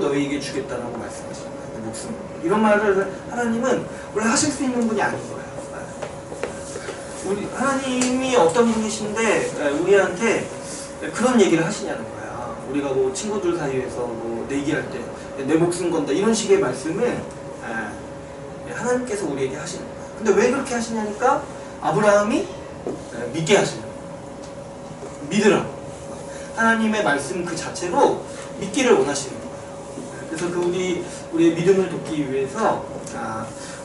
너희에게 주겠다라고 말씀하시는 거예요. 내 목숨. 이런 말을 하나님은 원래 하실 수 있는 분이 아닌 거예요. 우리 하나님이 어떤 분이신데 우리한테 그런 얘기를 하시냐는 거야. 우리가 뭐 친구들 사이에서 뭐 내기할 때 내 목숨 건다 이런 식의 말씀을 하나님께서 우리에게 하시는 거야. 근데 왜 그렇게 하시냐니까 아브라함이 믿게 하시는 거야. 믿으라고. 하나님의 말씀 그 자체로 믿기를 원하시는 거예요. 그래서 그 우리의 믿음을 돕기 위해서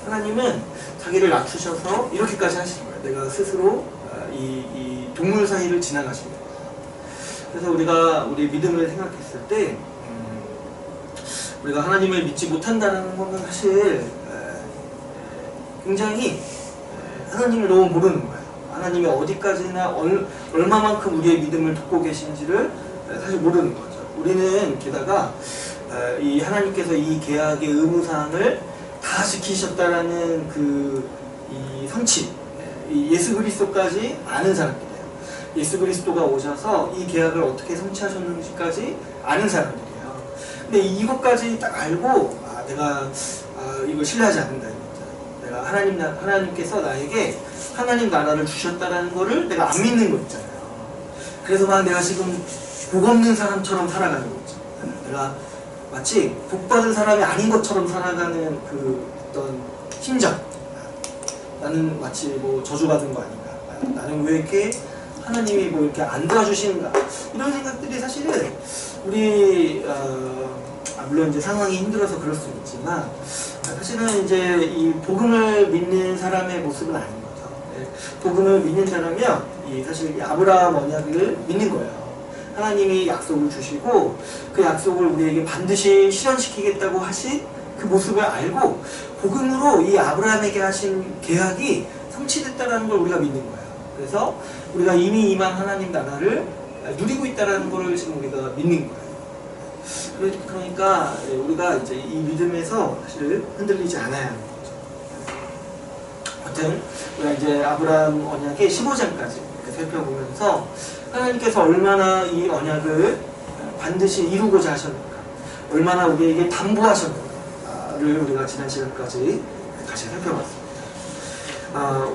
하나님은 자기를 낮추셔서 이렇게까지 하시는 거예요. 내가 스스로 이 동물 사이를 지나가신 거예요. 그래서 우리가 우리 믿음을 생각했을 때 우리가 하나님을 믿지 못한다는 것은 사실 굉장히 하나님을 너무 모르는 거예요. 하나님이 어디까지나 얼마만큼 우리의 믿음을 돕고 계신지를 사실 모르는 거죠. 우리는 게다가 이 하나님께서 이 계약의 의무사항을 다 지키셨다라는 이 성취, 이 예수 그리스도까지 아는 사람들이에요. 예수 그리스도가 오셔서 이 계약을 어떻게 성취하셨는지까지 아는 사람들이에요. 근데 이것까지 딱 알고 내가 이걸 신뢰하지 않는다. 내가 하나님께서 나에게 하나님 나라를 주셨다라는 거를 내가 안 믿는 거 있잖아요. 그래서 막 내가 지금 복 없는 사람처럼 살아가는 거 있죠. 내가 마치 복 받은 사람이 아닌 것처럼 살아가는 그 어떤 심정. 나는 마치 뭐 저주받은 거 아닌가. 나는 왜 이렇게 하나님이 뭐 이렇게 안 도와주시는가. 이런 생각들이 사실은 우리 물론 이제 상황이 힘들어서 그럴 수 있지만 사실은 이제 이 복음을 믿는 사람의 모습은 아닌 거죠. 복음을 믿는다면 사실 이 아브라함 언약을 믿는 거예요. 하나님이 약속을 주시고 그 약속을 우리에게 반드시 실현시키겠다고 하신 그 모습을 알고 복음으로 이 아브라함에게 하신 계약이 성취됐다는 걸 우리가 믿는 거예요. 그래서 우리가 이미 임한 하나님 나라를 누리고 있다는 걸 지금 우리가 믿는 거예요. 그러니까 우리가 이제 이 믿음에서 사실 흔들리지 않아야 하는 거죠. 아무튼 우리가 이제 아브라함 언약의 15장까지 이렇게 살펴보면서 하나님께서 얼마나 이 언약을 반드시 이루고자 하셨는가, 얼마나 우리에게 담보하셨는가를 우리가 지난 시간까지 다시 살펴봤습니다.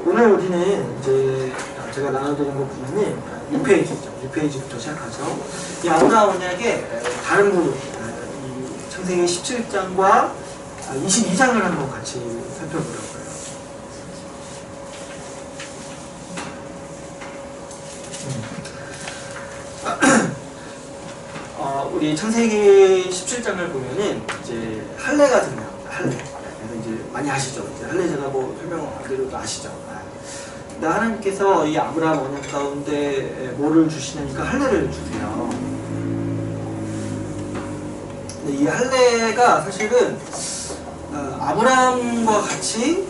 오늘 우리는 이제 제가 나눠드린 것 부분은 6페이지죠. 6페이지부터 시작하죠. 이 아브라함 언약의 다른 부분, 이 창세기 17장과 22장을 한번 같이 살펴보려고요. 우리 창세기 17장을 보면은 이제 할례가 등장합니다. 할례. 그래서 이제 많이 아시죠? 이제 할례 제가 뭐 설명 안 드려도 아시죠? 근데 하나님께서 이 아브라함 언약 가운데 뭐를 주시냐니까 할례를 주세요. 근데 이 할례가 사실은 아브라함과 같이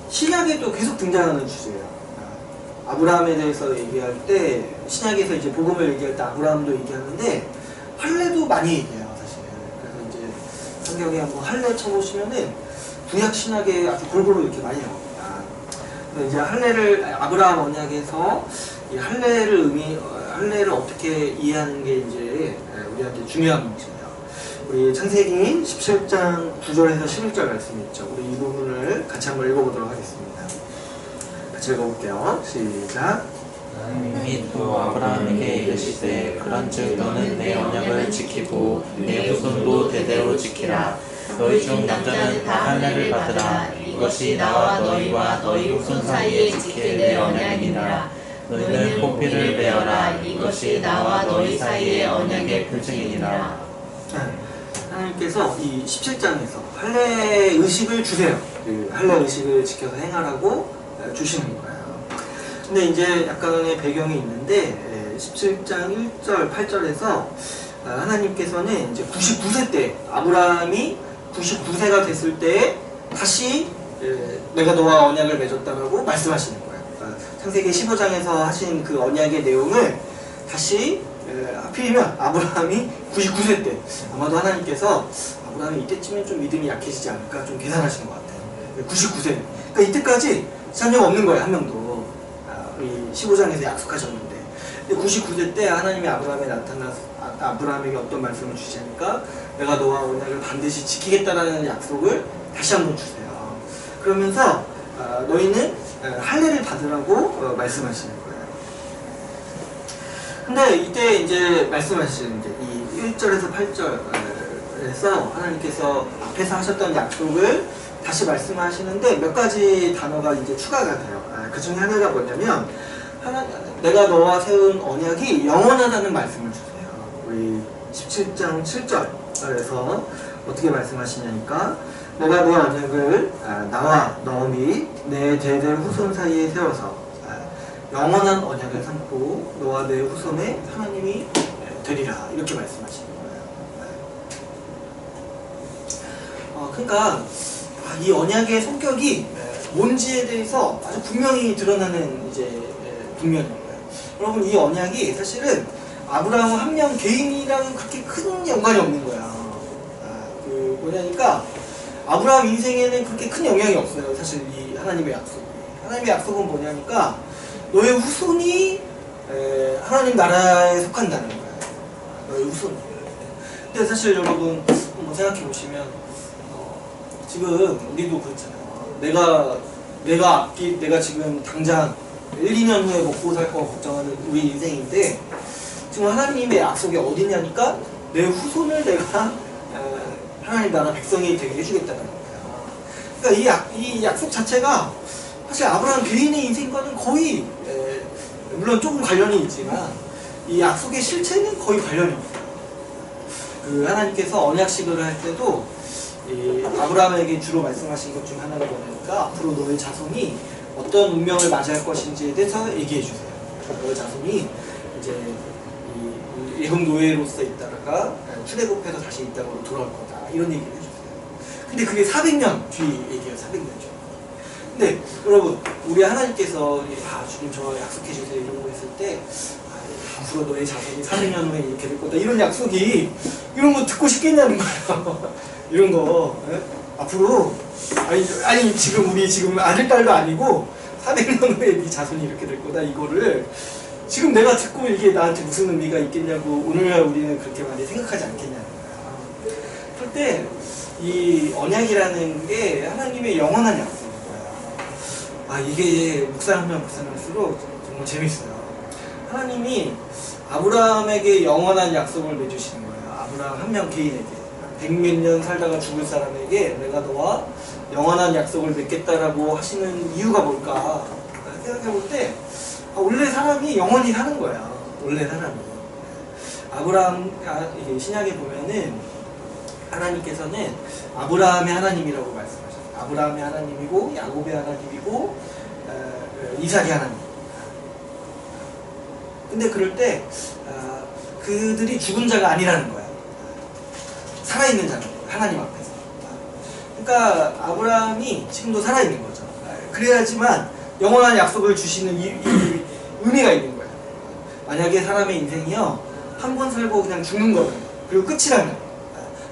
신약에도 계속 등장하는 주제예요. 아브라함에 대해서 얘기할 때 신약에서 이제 복음을 얘기할 때 아브라함도 얘기하는데 할례도 많이 얘기해요, 사실. 그래서 이제 성경에 한번 할례 쳐보시면은 구약 신약에 아주 골고루 이렇게 많이 나옵니다. 그래서 이제 할례를 아브라함 언약에서 이 할례를 어떻게 이해하는 게 이제 우리한테 중요한 문제예요. 우리 창세기 17장 9절에서 11절 말씀이 있죠. 우리 이 부분을 같이 한번 읽어보도록 하겠습니다. 같이 읽어볼게요. 시작. 하나님이 또 아브라함에게 이르시되 그런즉 너는 내 언약을 지키고 내 후손도 대대로 지키라. 너희 중 남자는 다 할례를 받으라. 이것이 나와 너희와 너희 후손 사이에 지킬 내 언약이니라. 너희는 포피를 베어라. 이것이 나와 너희 사이의 언약의 표징이니라. 하나님께서 이 17장에서 할례 의식을 주세요. 그 할례 의식을 지켜서 행하라고 주시는 거예요. 근데 이제 약간의 배경이 있는데 17장 1절 8절에서 하나님께서는 이제 99세 때 아브라함이 99세가 됐을 때 다시 내가 너와 언약을 맺었다라고 말씀하시는 거예요. 그러니까 창세기 15장에서 하신 그 언약의 내용을 다시 하필이면 아브라함이 99세 때 아마도 하나님께서 아브라함이 이때쯤엔 좀 믿음이 약해지지 않을까 좀 계산하신 것 같아요. 99세. 그러니까 이때까지 자녀가 없는 거예요, 한 명도. 이 15장에서 약속하셨는데 99세 때 하나님이 아브라함에 나타나서 아브라함에게 어떤 말씀을 주시니까 내가 너와 언약을 반드시 지키겠다라는 약속을 다시 한번 주세요. 그러면서 너희는 할례를 받으라고 말씀하시는 거예요. 근데 이때 이제 말씀하시는 게 이 1절에서 8절에서 하나님께서 앞에서 하셨던 약속을 다시 말씀하시는데 몇 가지 단어가 이제 추가가 돼요. 그 중에 하나가 뭐냐면 내가 너와 세운 언약이 영원하다는 말씀을 주세요. 우리 17장 7절에서 어떻게 말씀하시냐니까 내가 내 언약을 나와 너 및 내 대대 후손 사이에 세워서 영원한 언약을 삼고 너와 내 후손의 하나님이 되리라 이렇게 말씀하시는 거예요. 그러니까 이 언약의 성격이 뭔지에 대해서 아주 분명히 드러나는 이제 국면인 거예요. 여러분 이 언약이 사실은 아브라함 한 명 개인이랑 그렇게 큰 연관이 없는 거야. 그 뭐냐니까 아브라함 인생에는 그렇게 큰 영향이 없어요. 사실 이 하나님의 약속이. 하나님의 약속은 뭐냐니까 너의 후손이 하나님 나라에 속한다는 거예요. 너의 후손이. 근데 사실 여러분 한번 생각해 보시면 지금 우리도 그렇잖아요. 내가 지금 당장 1, 2년 후에 먹고 살 거 걱정하는 우리 인생인데 지금 하나님의 약속이 어디냐니까 내 후손을 내가 하나님 나라 백성이 되게 해주겠다는 거예요. 그러니까 이 약속 자체가 사실 아브라함 개인의 인생과는 거의 물론 조금 관련이 있지만 이 약속의 실체는 거의 관련이 없어요. 그 하나님께서 언약식을 할 때도 이 아브라함에게 주로 말씀하신 것 중 하나가 뭐냐니까 앞으로 너의 자손이 어떤 운명을 맞이할 것인지에 대해서 얘기해 주세요. 너의 자손이 이제 이 예금 노예로서 있다가 출애굽해서 다시 이 땅으로 돌아올 거다 이런 얘기를 해주세요. 근데 그게 400년 뒤 얘기예요. 400년 뒤. 근데 여러분 우리 하나님께서 주님 저 약속해 주세요 이런 거 했을 때 앞으로 너의 자손이 400년 후에 이렇게 될 거다 이런 약속이 이런 거 듣고 싶겠냐는 거예요. 이런 거 앞으로 아니 지금 우리 지금 아들 딸도 아니고 400년 후에 네 자손이 이렇게 될 거다 이거를 지금 내가 듣고 이게 나한테 무슨 의미가 있겠냐고 오늘날 우리는 그렇게 많이 생각하지 않겠냐는 거야. 그럴 때 이 언약이라는 게 하나님의 영원한 약속인 거야. 이게 묵상하면 묵상할수록 정말 재밌어요. 하나님이 아브라함에게 영원한 약속을 맺으시는 거예요. 아브라함 한 명 개인에게 100몇 년 살다가 죽을 사람에게 내가 너와 영원한 약속을 맺겠다라고 하시는 이유가 뭘까 생각해볼 때 원래 사람이 영원히 사는 거야. 원래 사람이. 아브라함 신약에 보면은 하나님께서는 아브라함의 하나님이라고 말씀하셨어요. 아브라함의 하나님이고 야곱의 하나님이고 이삭의 하나님. 근데 그럴 때 그들이 죽은 자가 아니라는 거야. 살아있는 자는 거야. 하나님 앞에서. 그러니까 아브라함이 지금도 살아있는 거죠. 그래야지만 영원한 약속을 주시는 이 의미가 있는 거예요. 만약에 사람의 인생이요 한 번 살고 그냥 죽는 거예요. 그리고 끝이라면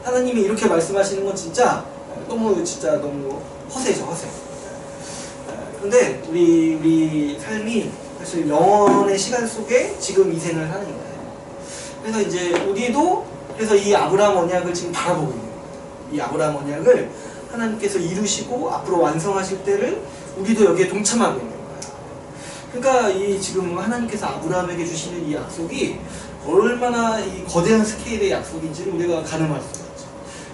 하나님이 이렇게 말씀하시는 건 진짜 너무 허세죠. 허세. 근데 우리 삶이 사실 영원의 시간 속에 지금 이 생을 하는 거예요. 그래서 이제 우리도 그래서 이 아브라함 언약을 지금 바라보고 있는 거예요. 이 아브라함 언약을 하나님께서 이루시고 앞으로 완성하실 때를 우리도 여기에 동참하고 있는 거예요. 그러니까 이 지금 하나님께서 아브라함에게 주시는 이 약속이 얼마나 이 거대한 스케일의 약속인지를 우리가 가늠할 수가 있죠.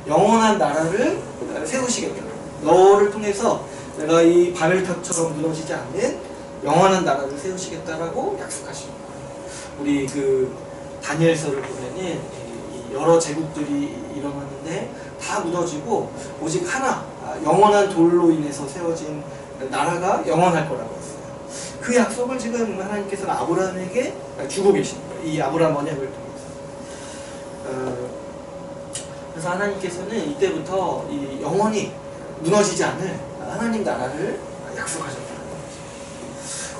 영원한 나라를 세우시겠다. 너를 통해서 내가 이 바벨탑처럼 무너지지 않는 영원한 나라를 세우시겠다라고 약속하십니다. 우리 그 다니엘서를 보면은 여러 제국들이 일어났는데 다 무너지고 오직 하나 영원한 돌로 인해서 세워진 나라가 영원할 거라고 했어요. 그 약속을 지금 하나님께서는 아브라함에게 주고 계십니다. 이 아브라함 언약을 통해서. 그래서 하나님께서는 이때부터 이 영원히 무너지지 않을 하나님 나라를 약속하셨다는 거죠.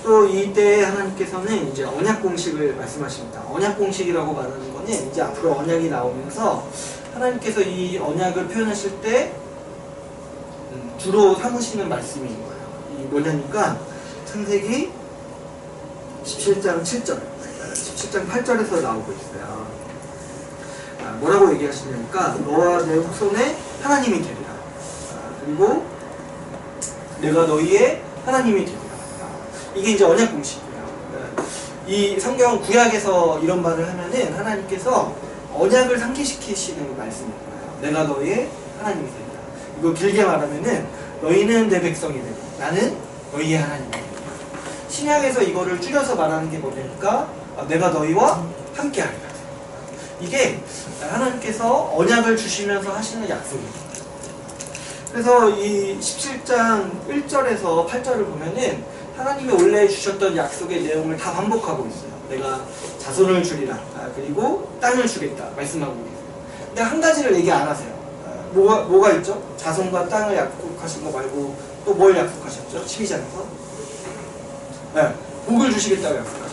또 이때 하나님께서는 이제 언약 공식을 말씀하십니다. 언약 공식이라고 말하는 거는 이제 앞으로 언약이 나오면서 하나님께서 이 언약을 표현하실 때 주로 삼으시는 말씀인 거예요. 이 뭐냐니까 창세기 17장 7절, 17장 8절에서 나오고 있어요. 뭐라고 얘기하시냐니까 너와 내 후손의 하나님이 되리라. 그리고 내가 너희의 하나님이 되리라. 이게 이제 언약 공식이에요. 이 성경 구약에서 이런 말을 하면은 하나님께서 언약을 상기시키시는 말씀인 거예요. 내가 너희의 하나님이 되리라. 이거 길게 말하면은 너희는 내 백성이 되고 나는 너희의 하나님이 되리라. 신약에서 이거를 줄여서 말하는 게 뭐냐니까 내가 너희와 함께하리라. 이게 하나님께서 언약을 주시면서 하시는 약속입니다. 그래서 이 17장 1절에서 8절을 보면은 하나님이 원래 주셨던 약속의 내용을 다 반복하고 있어요. 내가 자손을 주리라. 그리고 땅을 주겠다. 말씀하고 계세요. 근데 한 가지를 얘기 안 하세요. 뭐가 있죠? 자손과 땅을 약속하신 거 말고 또 뭘 약속하셨죠? 12장에서? 네, 복을 주시겠다고 약속하셨어요.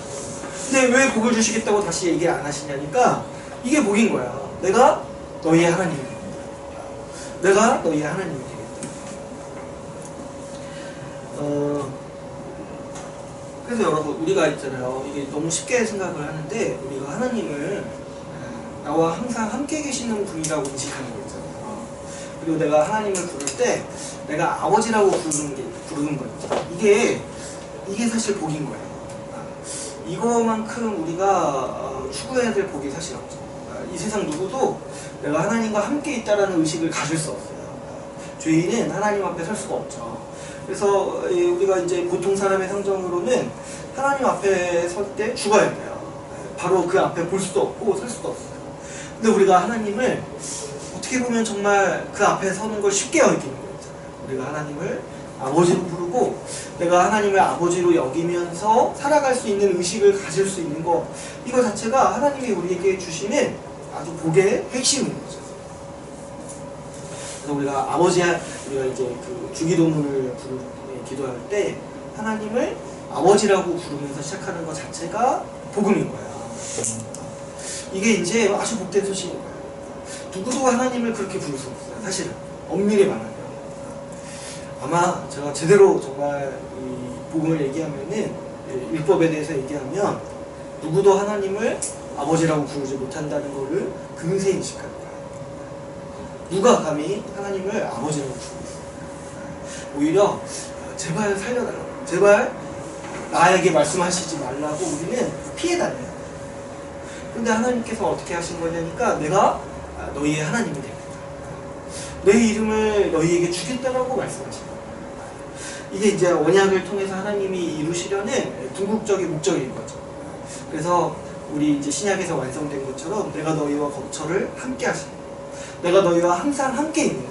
근데 왜 복을 주시겠다고 다시 얘기 안 하시냐니까 이게 복인 거야. 내가 너희의 하나님이 되겠다. 내가 너희의 하나님이 되겠다. 그래서 여러분 우리가 있잖아요. 이게 너무 쉽게 생각을 하는데 우리가 하나님을 나와 항상 함께 계시는 분이라고 인식하는 거 있잖아요. 그리고 내가 하나님을 부를 때 내가 아버지라고 부르는 거죠. 이게 사실 복인 거예요. 이거만큼 우리가 추구해야 될 복이 사실 없죠. 이 세상 누구도 내가 하나님과 함께 있다라는 의식을 가질 수 없어요. 죄인은 하나님 앞에 설 수가 없죠. 그래서 우리가 이제 보통 사람의 상정으로는 하나님 앞에 설 때 죽어야 돼요. 바로 그 앞에 볼 수도 없고 설 수도 없어요. 근데 우리가 하나님을 어떻게 보면 정말 그 앞에 서는 걸 쉽게 여기는 거잖아요. 우리가 하나님을 아버지로 부르고 내가 하나님을 아버지로 여기면서 살아갈 수 있는 의식을 가질 수 있는 거, 이거 자체가 하나님이 우리에게 주시는 아주 복의 핵심인 거죠. 그래서 우리가 우리가 이제 그 주기도문을 기도할 때 하나님을 아버지라고 부르면서 시작하는 것 자체가 복음인 거예요. 이게 이제 아주 복된 소식인 거예요. 누구도 하나님을 그렇게 부를 수 없어요. 사실은 엄밀히 말하면 아마 제가 제대로 정말 이 복음을 얘기하면은 율법에 대해서 얘기하면 누구도 하나님을 아버지라고 부르지 못한다는 거를 금세 인식할 거예요. 누가 감히 하나님을 아버지라고 부르고 있어요. 오히려 제발 살려달라고, 제발 나에게 말씀하시지 말라고 우리는 피해다녀요. 근데 하나님께서 어떻게 하신 거냐니까 내가 너희의 하나님이 되겠다. 내 이름을 너희에게 주겠다라고 말씀하신 거예요. 이게 이제 언약을 통해서 하나님이 이루시려는 궁극적인 목적인 거죠. 그래서 우리 이제 신약에서 완성된 것처럼 내가 너희와 거처를 함께 하시는 거, 내가 너희와 항상 함께 있는 거,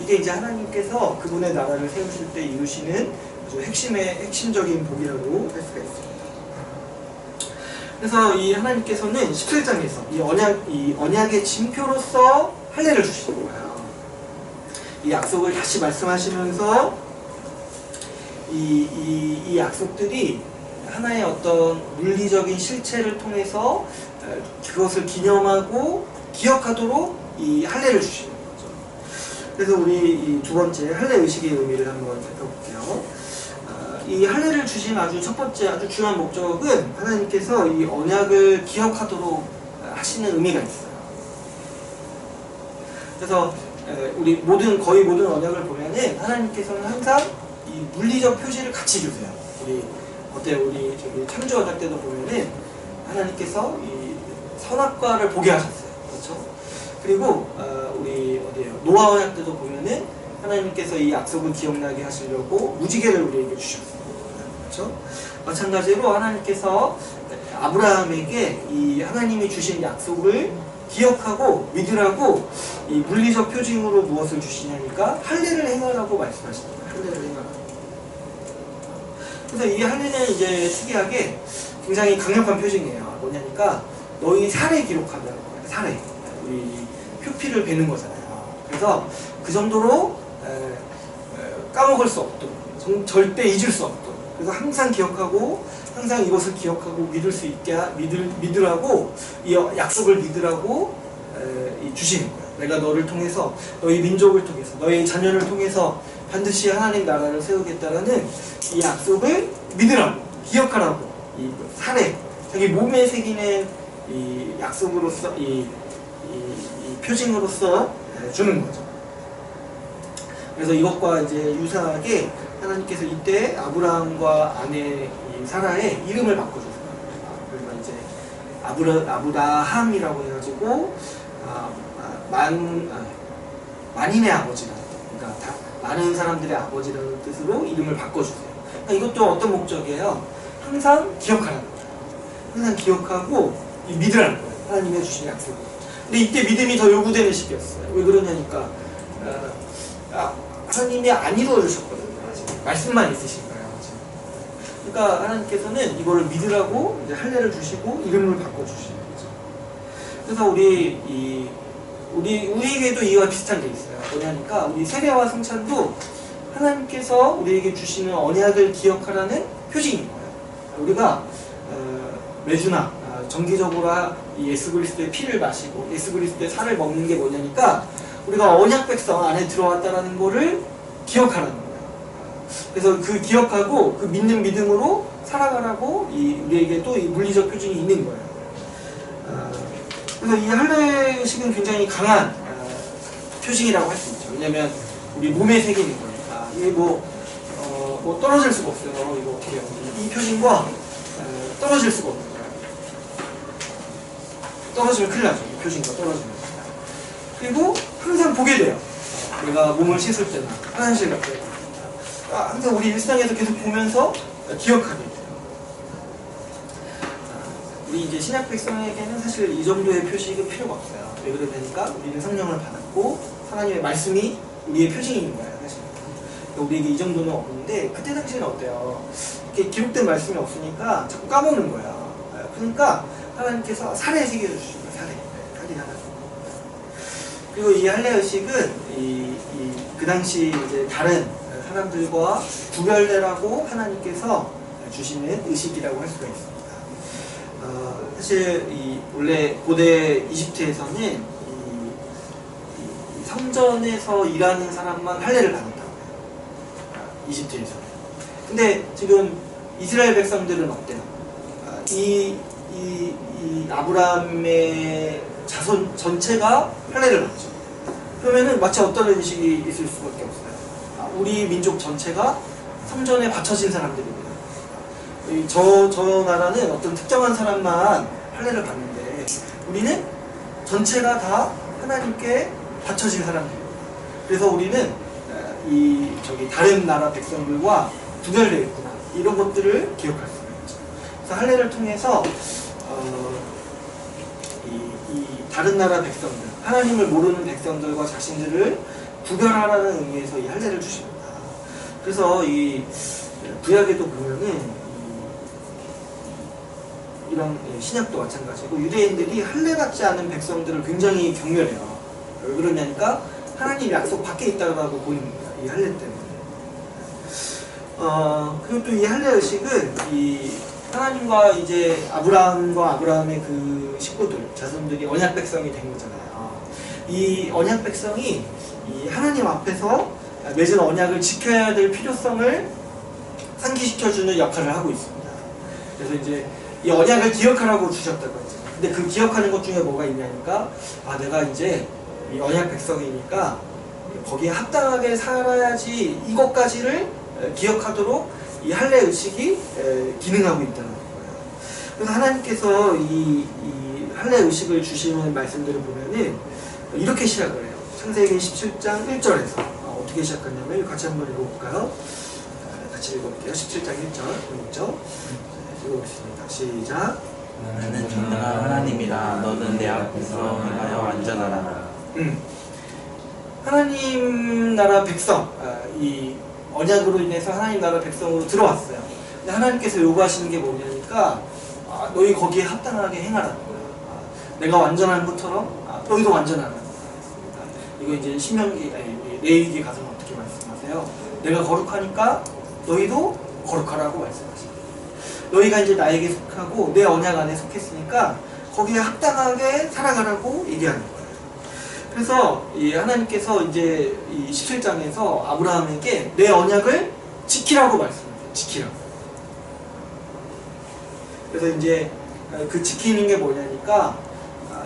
이게 이제 하나님께서 그분의 나라를 세우실 때 이루시는 아주 핵심적인 복이라고 할 수가 있습니다. 그래서 이 하나님께서는 17장에서 이 언약의 징표로서 할례를 주시는 거예요. 이 약속을 다시 말씀하시면서 이 약속들이 하나의 어떤 물리적인 실체를 통해서 그것을 기념하고 기억하도록 이 할례를 주시는 거죠. 그래서 우리 이 두 번째 할례 의식의 의미를 한번 살펴볼게요. 이 할례를 주신 아주 첫 번째 아주 중요한 목적은 하나님께서 이 언약을 기억하도록 하시는 의미가 있어요. 그래서 우리 거의 모든 언약을 보면은 하나님께서는 항상 이 물리적 표시를 같이 주세요. 우리 저기 창조 언약 때도 보면은 하나님께서 이 선악과를 보게 하셨어요. 그렇죠? 그리고 우리 노아 언약 때도 보면은 하나님께서 이 약속을 기억나게 하시려고 무지개를 우리에게 주셨어요. 그렇죠? 마찬가지로 하나님께서 아브라함에게 이 하나님이 주신 약속을 기억하고 믿으라고 이 물리적 표징으로 무엇을 주시냐니까 할례를 행하라고 말씀하십니다. 할례를 행하라고. 그래서 이 할례는 이제 특이하게 굉장히 강력한 표징이에요. 뭐냐니까 너희 살에 기록하면 살에 우리 표피를 베는 거잖아요. 그래서 그 정도로 까먹을 수 없도록, 절대 잊을 수 없도록, 그래서 항상 기억하고 항상 이것을 기억하고 믿으라고 이 약속을 믿으라고 주시는 거예요. 내가 너를 통해서, 너희 민족을 통해서, 너희 자녀를 통해서 반드시 하나님 나라를 세우겠다라는 이 약속을 믿으라고, 기억하라고, 이 살에 자기 몸에 새기는 이 약속으로서 이 표징으로서 주는 거죠. 그래서 이것과 이제 유사하게 하나님께서 이때 아브라함과 아내 사라의 이름을 바꿔줬어요. 그래서 이제 아브라함이라고 해가지고 만인의 아버지라, 그러니까 많은 사람들의 아버지라는 뜻으로 이름을 바꿔주세요. 그러니까 이것도 어떤 목적이에요? 항상 기억하라는 거예요. 항상 기억하고 믿으라는 거예요. 하나님의 주신 약속을. 근데 이때 믿음이 더 요구되는 시기였어요. 왜 그러냐니까 하나님이 안 이루어주셨거든요. 말씀만 있으신 거예요. 그러니까 하나님께서는 이거를 믿으라고 이제 할례를 주시고 이름을 바꿔주시는 거죠. 그래서 우리에게도 이와 비슷한 게 있어요. 뭐냐니까 우리 세례와 성찬도 하나님께서 우리에게 주시는 언약을 기억하라는 표징인 거예요. 우리가 매주나 정기적으로 예수 그리스도의 피를 마시고 예수 그리스도의 살을 먹는 게 뭐냐니까 우리가 언약 백성 안에 들어왔다라는 거를 기억하라는 거예요. 그래서 그 기억하고 그 믿는 믿음으로 살아가라고 우리에게 또 이 물리적 표징이 있는 거예요. 그래서 이 할례식은 굉장히 강한 표징이라고 할 수 있죠. 왜냐하면 우리 몸에 새기는 거니까 이게 뭐 떨어질 수가 없어요. 이거 어떻게 해요? 이 표징과 떨어질 수가 없는 거예요. 떨어지면 큰일 나죠. 이 표징과 떨어지면. 그리고 항상 보게 돼요. 내가 몸을 씻을 때나 화장실 갈 때 항상 우리 일상에서 계속 보면서 기억하게 돼요. 우리 이제 신약 백성에게는 사실 이 정도의 표식은 필요가 없어요. 왜 그러냐니까 우리는 성령을 받았고 하나님의 말씀이 우리의 표징인 거예요. 사실 우리에게 이 정도는 없는데 그때 당시에는 어때요? 이렇게 기록된 말씀이 없으니까 자꾸 까먹는 거야. 그러니까 하나님께서 살에 새겨주시는 거예요. 살이 하나. 그리고 이 할례 의식은 그 당시 이제 다른 사람들과 구별되라고 하나님께서 주시는 의식이라고 할 수가 있습니다. 사실 원래 고대 이집트에서는 이 성전에서 일하는 사람만 할례를 받았다고 해요. 이집트에서는. 근데 지금 이스라엘 백성들은 어때요? 이 아브라함의 자손 전체가 할례를 받죠. 그러면은 마치 어떤 의식이 있을 수밖에 없어요. 우리 민족 전체가 성전에 바쳐진 사람들입니다. 저 나라는 어떤 특정한 사람만 할례를 받는데 우리는 전체가 다 하나님께 바쳐진 사람들입니다. 그래서 우리는 다른 나라 백성들과 구별되어 있구나 이런 것들을 기억할 수 있죠. 그래서 할례를 통해서 이 다른 나라 백성들, 하나님을 모르는 백성들과 자신들을 구별하라는 의미에서 이 할례를 주십니다. 그래서 이 구약에도 보면은 이런 신약도 마찬가지고 유대인들이 할례 받지 않은 백성들을 굉장히 경멸해요. 왜 그러냐니까 하나님 약속 밖에 있다고 보는 겁니다. 이 할례 때문에. 그리고 또 이 할례 의식은 하나님과 이제 아브라함과 아브라함의 그 식구들, 자손들이 언약 백성이 된 거잖아요. 이 언약 백성이 이 하나님 앞에서 맺은 언약을 지켜야 될 필요성을 상기시켜주는 역할을 하고 있습니다. 그래서 이제 이 언약을 기억하라고 주셨다고 했죠. 근데 그 기억하는 것 중에 뭐가 있냐니까 내가 이제 이 언약 백성이니까 거기에 합당하게 살아야지 이것까지를 기억하도록 이 할례 의식이 기능하고 있다는 거예요. 그래서 하나님께서 이 할례 의식을 주시는 말씀들을 보면은 이렇게 시작을 해요. 창세기 17장 1절에서 어떻게 시작하냐면 같이 한번 읽어볼까요? 같이 읽어볼게요. 17장 1절 보이죠? 읽어보겠습니다. 시작. 나는 전능한 하나님이라 너는 내 앞에서 행하여 안전하라. 하나님 나라 백성, 이 언약으로 인해서 하나님 나라 백성으로 들어왔어요. 근데 하나님께서 요구하시는 게 뭐냐니까 너희 거기에 합당하게 행하라는 거야. 내가 완전한 것처럼 너희도 완전하라는 거야. 이거 이제 레위기 가서는 어떻게 말씀하세요? 내가 거룩하니까 너희도 거룩하라고 말씀하십니다. 너희가 이제 나에게 속하고 내 언약 안에 속했으니까 거기에 합당하게 살아가라고 얘기하는 거예요. 그래서 하나님께서 이제 이 17장에서 아브라함에게 내 언약을 지키라고 말씀하세요. 지키라고. 그래서 이제 그 지키는 게 뭐냐니까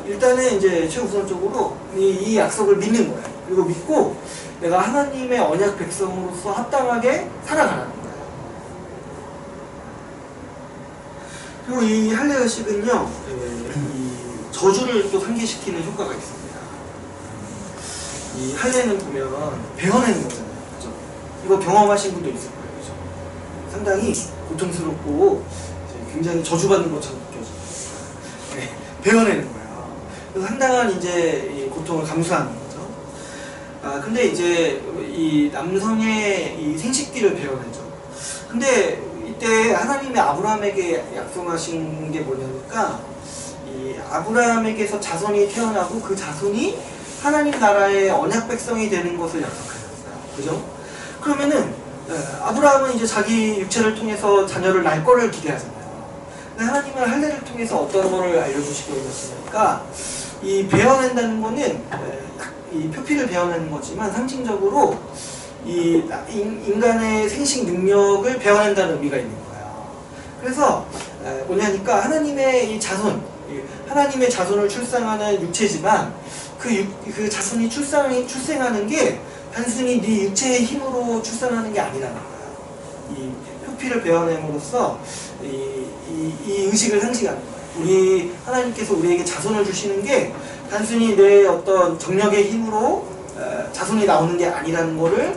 일단은 이제 최우선적으로 이 약속을 믿는 거예요. 그리고 믿고 내가 하나님의 언약 백성으로서 합당하게 살아가라는 거예요. 그리고 이 할례의식은요, 이 저주를 또 상기시키는 효과가 있습니다. 이 할례는 보면 베어내는 거잖아요. 그죠? 이거 경험하신 분도 있을 거예요. 그죠? 상당히 고통스럽고 굉장히 저주받는 것처럼 느껴져요. 네, 베어내는 거예요. 그래서 상당한 이제 이 고통을 감수하는 거죠. 근데 이제 이 남성의 이 생식기를 베어내죠. 근데 이때 하나님이 아브라함에게 약속하신 게 뭐냐니까 이 아브라함에게서 자손이 태어나고 그 자손이 하나님 나라의 언약 백성이 되는 것을 약속하셨어요. 그죠? 그러면은 아브라함은 이제 자기 육체를 통해서 자녀를 낳을 거를 기대하잖아요. 근데 하나님은 할례를 통해서 어떤 거를 알려주시고 있었으니까 이 베어낸다는 거는 이 표피를 베어내는 거지만 상징적으로 이 인간의 생식 능력을 베어낸다는 의미가 있는 거예요. 그래서 뭐냐니까 하나님의 이 자손, 하나님의 자손을 출산하는 육체지만 그 자손이 출생하는 게 단순히 네 육체의 힘으로 출산하는 게 아니라는 거예요. 이 표피를 베어냄으로써 이 의식을 상징하는 거예요. 우리 하나님께서 우리에게 자손을 주시는 게 단순히 내 어떤 정력의 힘으로 자손이 나오는 게 아니라는 거를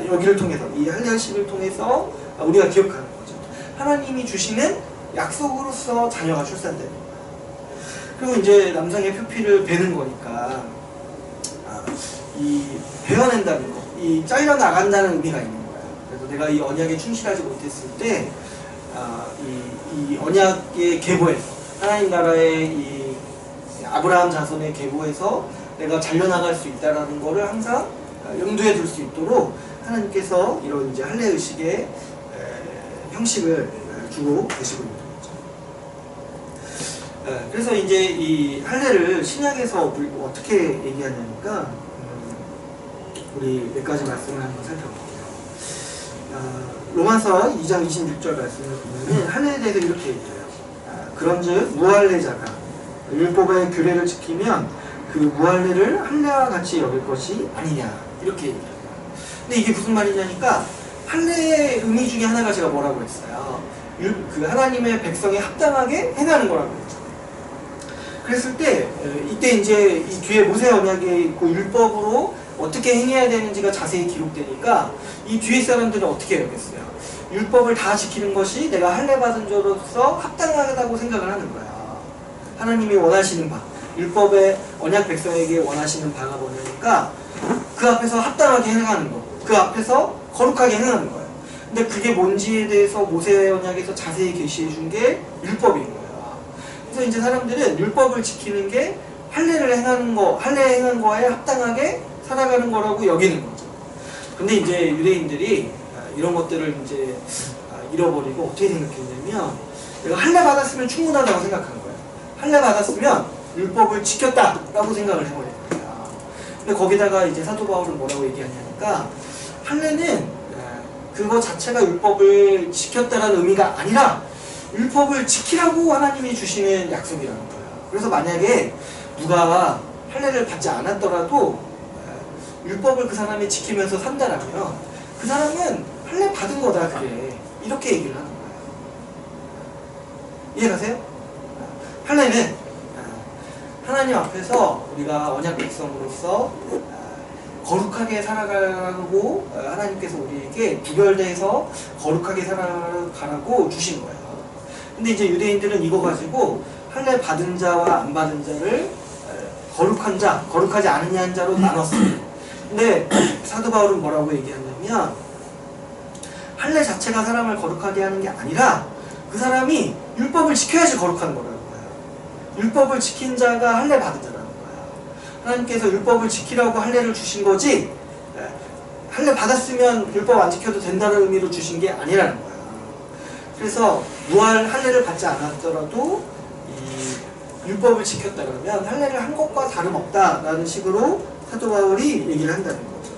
여기를 통해서, 이 할례의식을 통해서 우리가 기억하는 거죠. 하나님이 주시는 약속으로서 자녀가 출산되는 거예요. 그리고 이제 남성의 표피를 베는 거니까 이 베어낸다는 거, 이 잘려나간다는 의미가 있는 거예요. 그래서 내가 이 언약에 충실하지 못했을 때 이 언약의 계보에서, 하나님 나라의 이 아브라함 자손의 계보에서 내가 잘려나갈 수 있다는 거를 항상 염두에 둘 수 있도록 하나님께서 이런 이제 할례의식의 형식을 주고 계시고 있는 거죠. 그래서 이제 이 할례를 신약에서 어떻게 얘기하냐니까 우리 몇 가지 말씀을 한번 살펴볼게요. 로마서 2장 26절 말씀을 보면 할례에 대해서 이렇게 얘기해요. 그런즉 무할례자가 율법의 규례를 지키면 그 무할례를 할례와 같이 여길 것이 아니냐, 이렇게 얘기해요. 근데 이게 무슨 말이냐니까 할례의 의미 중에 하나가 제가 뭐라고 했어요. 그 하나님의 백성에 합당하게 행하는 거라고 했죠. 그랬을 때 이때 이제 이 뒤에 모세 언약에 있고 율법으로 어떻게 행해야 되는지가 자세히 기록되니까 이 뒤에 사람들은 어떻게 여겼어요? 율법을 다 지키는 것이 내가 할례 받은 자로서 합당하다고 생각을 하는 거야. 하나님이 원하시는 바, 율법의 언약 백성에게 원하시는 바가 뭐냐니까 그 앞에서 합당하게 행하는 거, 그 앞에서 거룩하게 행하는 거예요. 근데 그게 뭔지에 대해서 모세 언약에서 자세히 계시해 준 게 율법인 거예요. 그래서 이제 사람들은 율법을 지키는 게 할례를 행하는 거, 할례 행한 거에 합당하게 살아가는 거라고 여기는 거죠. 근데 이제 유대인들이 이런 것들을 이제 잃어버리고 어떻게 생각했냐면 내가 할례 받았으면 충분하다고 생각한 거예요. 할례 받았으면 율법을 지켰다라고 생각을 해버린 거예요. 근데 거기다가 이제 사도 바울은 뭐라고 얘기하냐니까 할례는 그거 자체가 율법을 지켰다라는 의미가 아니라 율법을 지키라고 하나님이 주시는 약속이라는 거예요. 그래서 만약에 누가 할례를 받지 않았더라도 율법을 그 사람이 지키면서 산다라면 그 사람은 할례 받은 거다, 그게. 이렇게 얘기를 하는 거예요. 이해가세요? 할례는 하나님 앞에서 우리가 언약 백성으로서 거룩하게 살아가라고 하나님께서 우리에게 구별돼서 거룩하게 살아가라고 주신 거예요. 근데 이제 유대인들은 이거 가지고 할례 받은 자와 안 받은 자를 거룩한 자, 거룩하지 않은 자로 나눴어요. 근데 사도 바울은 뭐라고 얘기하냐면 할례 자체가 사람을 거룩하게 하는 게 아니라 그 사람이 율법을 지켜야지 거룩한 거라는 거예요. 율법을 지킨 자가 할례 받은 자라는 거예요. 하나님께서 율법을 지키라고 할례를 주신 거지 할례 받았으면 율법 안 지켜도 된다는 의미로 주신 게 아니라는 거예요. 그래서 할례를 받지 않았더라도 이 율법을 지켰다면 할례를 한 것과 다름없다라는 식으로 사도 바울이 얘기를 한다는 거죠.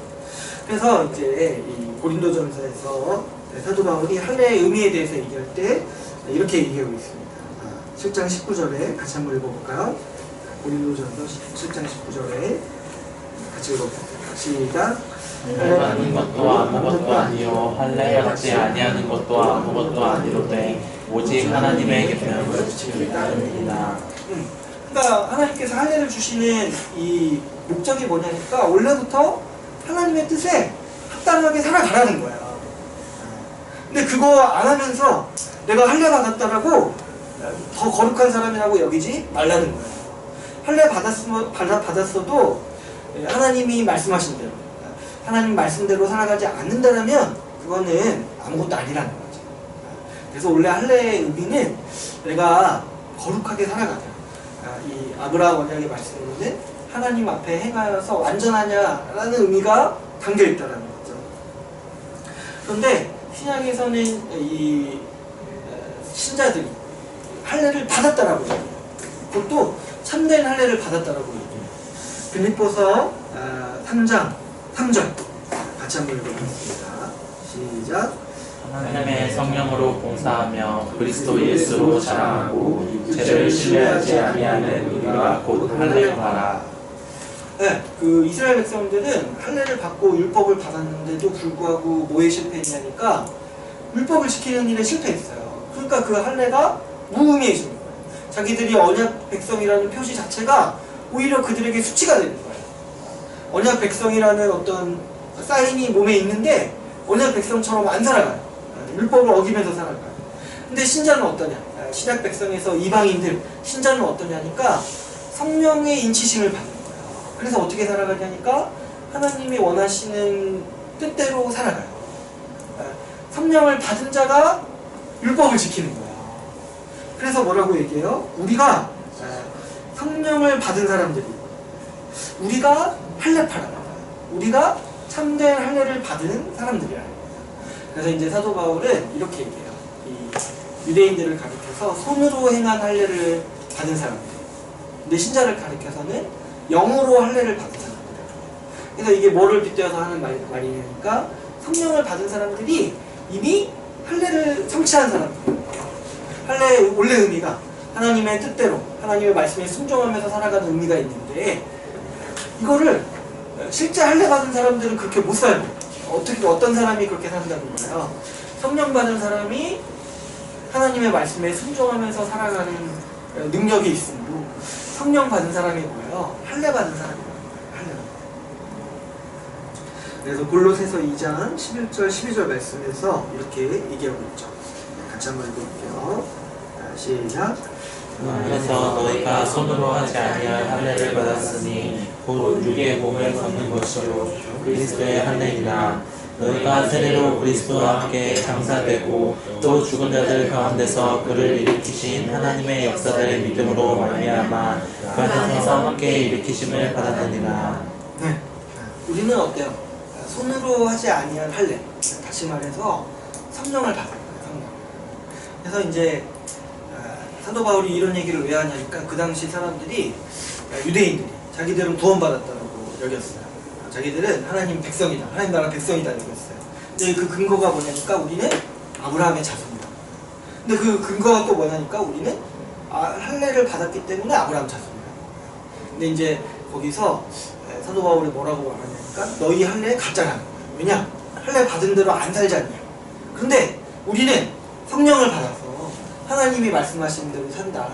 그래서 이제 이 고린도전서에서 사도 바울이 할례의 의미에 대해서 얘기할 때 이렇게 얘기하고 있습니다. 7장 19절에 같이 한번 읽어볼까요? 고린도전서 7장 19절에 같이 읽어볼게요. 시작. 할례 받는 것도 아무것도 아니요 할례 받지 아니하는 것도 아무것도 아니로되 오직 하나님의 계명을 지키기 따름이니라. 그러니까 하나님께서 할례를 주시는 이 목적이 뭐냐니까 원래부터 하나님의 뜻에 합당하게 살아가라는 거야. 근데 그거 안 하면서 내가 할례 받았다라고 더 거룩한 사람이라고 여기지 말라는 거야. 할례 받았어도 하나님이 말씀하신 대로 하나님 말씀대로 살아가지 않는다면 그거는 아무것도 아니라는 거죠. 그래서 원래 할례의 의미는 내가 거룩하게 살아가자. 이 아브라함 언약의 말씀에는 하나님 앞에 행하여서 완전하냐라는 의미가 담겨 있다는 거죠. 그런데 신약에서는 이 신자들이 할례를 받았다라고 해요. 그것도 참된 할례를 받았다라고 얘기해요. 빌립보서 3장 3절 같이 한번 읽어보겠습니다. 시작. 하나님의 성령으로 봉사하며 그리스도 예수로 자랑하고 죄를 신뢰하지 아니하는 우리가 곧 할례를 받아. 네, 그 이스라엘 백성들은 할례를 받고 율법을 받았는데도 불구하고 뭐에 실패했냐니까 율법을 지키는 일에 실패했어요. 그러니까 그 할례가 무의미해진 거예요. 자기들이 언약 백성이라는 표시 자체가 오히려 그들에게 수치가 되는 거예요. 언약 백성이라는 어떤 사인이 몸에 있는데 언약 백성처럼 안 살아가요. 율법을 어기면서 살아가요. 근데 신자는 어떠냐? 신약 백성에서 이방인들 신자는 어떠냐니까 성령의 인치심을 받는 거예요. 그래서 어떻게 살아가냐니까 하나님이 원하시는 뜻대로 살아가요. 성령을 받은 자가 율법을 지키는 거예요. 그래서 뭐라고 얘기해요? 우리가 성령을 받은 사람들이 우리가 할례파라. 우리가 참된 할례를 받은 사람들이라. 그래서 이제 사도 바울은 이렇게 얘기해요. 이 유대인들을 가리켜서 손으로 행한 할례를 받은 사람들. 근데 신자를 가리켜서는 영으로 할례를 받은 사람들. 그래서 이게 뭐를 빗대어서 하는 말이니까 성령을 받은 사람들이 이미 할례를 성취한 사람들. 할례의 원래 의미가 하나님의 뜻대로 하나님의 말씀에 순종하면서 살아가는 의미가 있는데 이거를 실제 할례 받은 사람들은 그렇게 못 살고 어떤 사람이 그렇게 산다는 거예요. 성령 받은 사람이 하나님의 말씀에 순종하면서 살아가는 능력이 있으므로 성령 받은 사람이 뭐예요? 할례 받은 사람이에요. 할례. 그래서 골로새서 2장 11절 12절 말씀에서 이렇게 얘기하고 있죠. 같이 한번 읽어볼게요. 시작. 그래서 너희가 손으로 하지 아니할 할례를 받았으니 곧 육의 몸을 걷는 것이요 그리스도의 할례이라. 너희가 세례로 그리스도와 함께 장사되고 또 죽은 자들 가운데서 그를 일으키신 하나님의 역사들의 믿음으로 말미암아 그 안에서 함께 일으키심을 받았느니라. 네, 우리는 어때요? 손으로 하지 아니할 할례. 다시 말해서 성령을 받은 거예요. 성령. 그래서 이제 사도 바울이 이런 얘기를 왜 하냐니까 그 당시 사람들이 유대인들이 자기들은 구원받았다고 여겼어요. 자기들은 하나님 백성이다. 하나님 나라 백성이다 여겼어요. 근데 그 근거가 뭐냐니까 우리는 아브라함의 자손이다. 근데 그 근거가 또 뭐냐니까 우리는 할례를 받았기 때문에 아브라함 자손이다. 근데 이제 거기서 사도 바울이 뭐라고 말하냐니까 너희 할례 가짜라는 거야. 왜냐? 할례 받은 대로 안 살지 않냐. 그런데 우리는 성령을 받아서 하나님이 말씀하시는 대로 산다.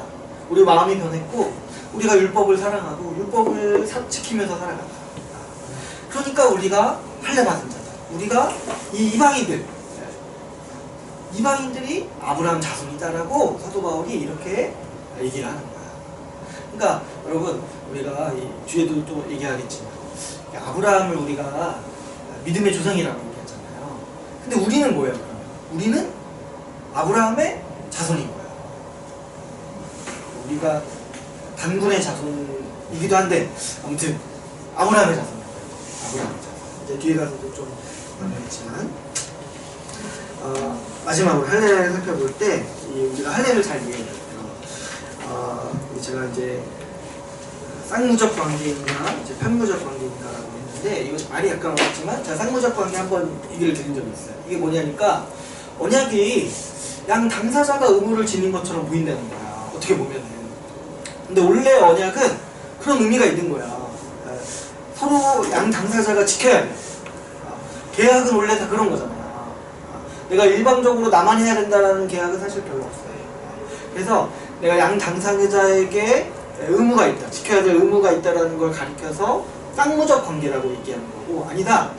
우리 마음이 변했고 우리가 율법을 사랑하고 율법을 지키면서 살아간다. 그러니까 우리가 할례 받은 자다. 우리가 이 이방인들이 아브라함 자손이다라고 사도 바울이 이렇게 얘기를 하는 거야. 그러니까 여러분 우리가 이 뒤에도 또 얘기하겠지만 아브라함을 우리가 믿음의 조상이라고 얘기하잖아요. 근데 우리는 뭐예요? 그러면? 우리는 아브라함의 자손인 거예요. 우리가 단군의 자손이기도 한데 아무튼 아브라함의 자손이에요. 아브라함의 자손. 이제 뒤에 가서도 좀 나누겠지만 마지막으로 할례를 살펴볼 때 우리가 할례를 잘 이해해야 돼요. 제가 이제 쌍무적 관계인가 이제 편무적 관계인가라고 했는데 이거 말이 약간 어렵지만 제가 쌍무적 관계 한번 얘기를 드린 적이 있어요. 이게 뭐냐니까 언약이 양 당사자가 의무를 지닌 것처럼 보인다는 거야. 어떻게 보면은. 근데 원래 언약은 그런 의미가 있는 거야. 서로 양 당사자가 지켜야 돼. 계약은 원래 다 그런 거잖아. 내가 일방적으로 나만 해야 된다는 계약은 사실 별로 없어요. 그래서 내가 양 당사자에게 의무가 있다, 지켜야 될 의무가 있다라는 걸 가리켜서 쌍무적 관계라고 얘기하는 거고, 아니다,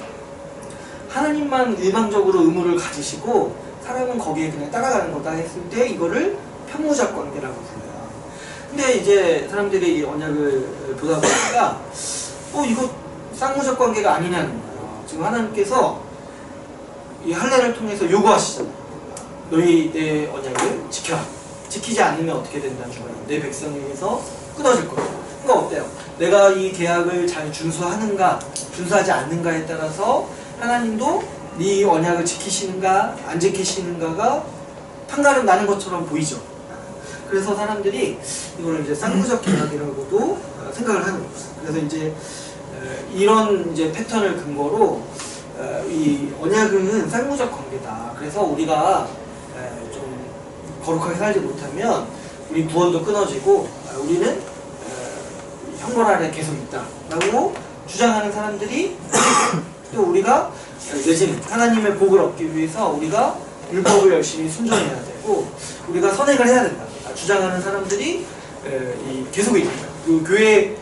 하나님만 일방적으로 의무를 가지시고 사람은 거기에 그냥 따라가는 거다 했을 때 이거를 편무적 관계라고 불러요. 근데 이제 사람들이 이 언약을 보다 보니까 이거 쌍무적 관계가 아니냐는 거예요. 지금 하나님께서 이 할례를 통해서 요구하시잖아요. 너희 내 언약을 지켜라. 지키지 않으면 어떻게 된다는 거예요. 내 백성에게서 끊어질 거예요. 그러니까 어때요? 내가 이 계약을 잘 준수하는가, 준수하지 않는가에 따라서 하나님도 네 언약을 지키시는가, 안 지키시는가가 판가름 나는 것처럼 보이죠. 그래서 사람들이 이거를 이제 쌍무적 계약이라고도 생각을 하는 거예요. 그래서 이제 이런 이제 패턴을 근거로 이 언약은 쌍무적 관계다. 그래서 우리가 좀 거룩하게 살지 못하면 우리 구원도 끊어지고 우리는 형벌 아래 계속 있다라고 주장하는 사람들이 또 우리가 내지는 하나님의 복을 얻기 위해서 우리가 율법을 열심히 순종해야 되고 우리가 선행을 해야 된다 주장하는 사람들이 계속 있는 거예요. 그 교회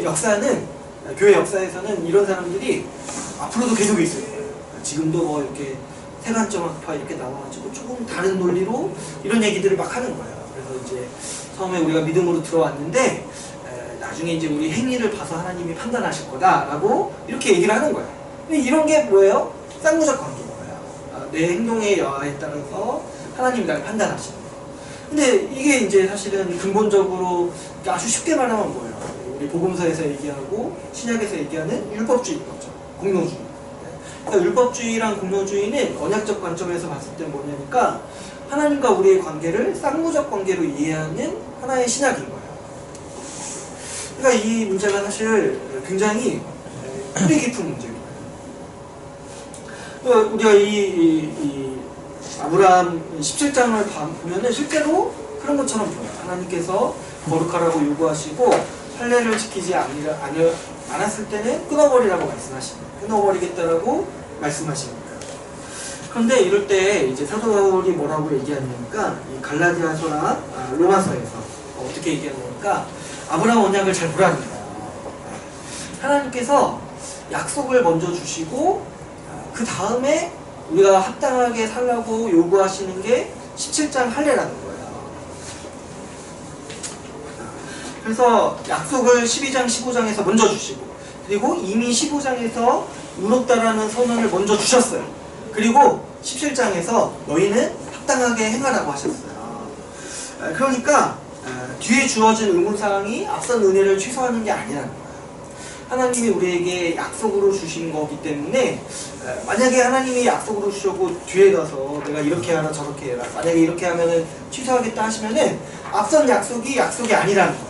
역사는 교회 역사에서는 이런 사람들이 앞으로도 계속 있을 거예요. 지금도 뭐 이렇게 세간점 학파 이렇게 나와가지고 조금 다른 논리로 이런 얘기들을 막 하는 거예요. 그래서 이제 처음에 우리가 믿음으로 들어왔는데 나중에 이제 우리 행위를 봐서 하나님이 판단하실 거다라고 이렇게 얘기를 하는 거예요. 근데 이런 게 뭐예요? 쌍무적 관계인 거예요. 내 행동의 여하에 따라서 하나님이 날 판단하시는 거예요. 근데 이게 이제 사실은 근본적으로 아주 쉽게 말하면 뭐예요? 우리 복음서에서 얘기하고 신약에서 얘기하는 율법주의인 거죠. 공동주의. 그러니까 율법주의랑 공동주의는 언약적 관점에서 봤을 때 뭐냐니까 하나님과 우리의 관계를 쌍무적 관계로 이해하는 하나의 신학인 거예요. 그러니까 이 문제가 사실 굉장히 뿌리 깊은 문제입니다. 우리가 이 아브라함 17장을 보면은 실제로 그런 것처럼 보여요. 하나님께서 거룩하라고 요구하시고 할례를 지키지 않았을 때는 끊어버리라고 말씀하십니다. 끊어버리겠다라고 말씀하십니다. 그런데 이럴 때 이제 사도 바울이 뭐라고 얘기하냐니까 이 갈라디아서나 로마서에서 어떻게 얘기하냐니까 아브라함 언약을 잘 보라는 거예요. 하나님께서 약속을 먼저 주시고 그 다음에 우리가 합당하게 살라고 요구하시는 게 17장 할례라는 거예요. 그래서 약속을 12장, 15장에서 먼저 주시고 그리고 이미 15장에서 의롭다라는 선언을 먼저 주셨어요. 그리고 17장에서 너희는 합당하게 행하라고 하셨어요. 그러니까 뒤에 주어진 의무사항이 앞선 은혜를 취소하는 게 아니라는 거예요. 하나님이 우리에게 약속으로 주신 거기 때문에 만약에 하나님이 약속으로 주셨고 뒤에 가서 내가 이렇게 하라 저렇게 해라 만약에 이렇게 하면은 취소하겠다 하시면은 앞선 약속이 아니라는 거예요.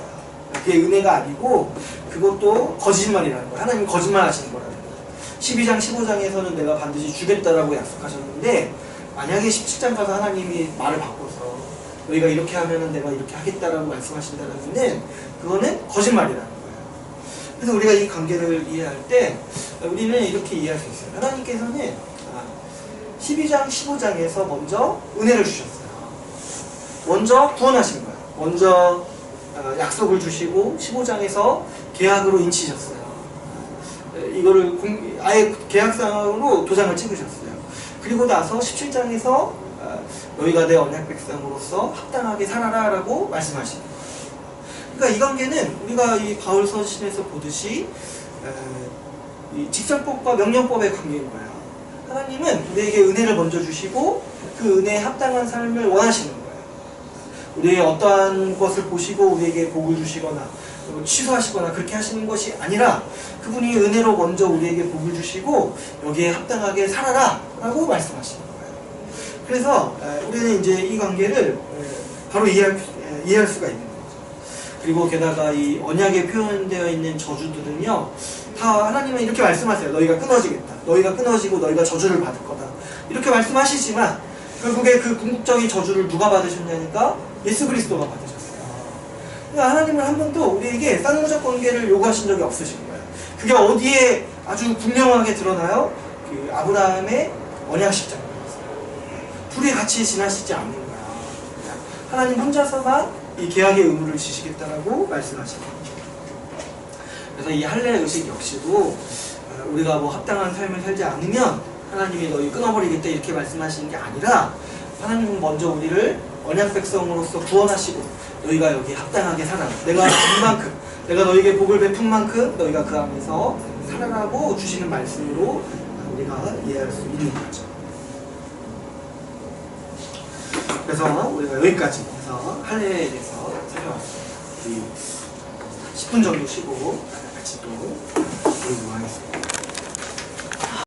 그게 은혜가 아니고 그것도 거짓말이라는 거예요. 하나님이 거짓말 하시는 거라는 거예요. 12장 15장에서는 내가 반드시 주겠다라고 약속하셨는데 만약에 17장 가서 하나님이 말을 바꿔서 너희가 이렇게 하면은 내가 이렇게 하겠다라고 말씀하신다면은 그거는 거짓말이라는 거예요. 그래서 우리가 이 관계를 이해할 때 우리는 이렇게 이해할 수 있어요. 하나님께서는 12장, 15장에서 먼저 은혜를 주셨어요. 먼저 구원하신 거예요. 먼저 약속을 주시고 15장에서 계약으로 인치셨어요. 이거를 아예 계약상으로 도장을 찍으셨어요. 그리고 나서 17장에서 너희가 내 언약 백성으로서 합당하게 살아라 라고 말씀하시는 거예요. 그러니까 이 관계는 우리가 이 바울 서신에서 보듯이 이 직설법과 명령법의 관계인 거예요. 하나님은 우리에게 은혜를 먼저 주시고 그 은혜에 합당한 삶을 원하시는 거예요. 우리의 어떠한 것을 보시고 우리에게 복을 주시거나 취소하시거나 그렇게 하시는 것이 아니라 그분이 은혜로 먼저 우리에게 복을 주시고 여기에 합당하게 살아라 라고 말씀하시는 거예요. 그래서 우리는 이제 이 관계를 바로 이해할 수가 있는 거예요. 그리고 게다가 이 언약에 표현되어 있는 저주들은요 다 하나님은 이렇게 말씀하세요. 너희가 끊어지겠다. 너희가 끊어지고 너희가 저주를 받을 거다. 이렇게 그러니까 하나님은 한 번도 우리에게 쌍무적 관계를 요구하신 적이 없으신 거예요. 그게 어디에 아주 분명하게 드러나요? 그 아브라함의 언약 십자가. 둘이 같이 지나시지 않는 거야. 하나님 혼자서만 이 계약의 의무를 지시겠다라고 말씀하시는 거죠. 그래서 이 할례 의식 역시도 우리가 뭐 합당한 삶을 살지 않으면 하나님이 너희 끊어버리겠다 이렇게 말씀하시는 게 아니라 하나님은 먼저 우리를 언약 백성으로서 구원하시고 너희가 여기 합당하게 살아라. 내가 준 만큼, 내가 너희에게 복을 베푼 만큼 너희가 그 안에서 살아라고 주시는 말씀으로 우리가 이해할 수 있는 거죠. 그래서 우리가 여기까지 해서 할례에 대해서 살펴봤습니다. 우리 10분 정도 쉬고 같이 또 보도록 하겠습니다.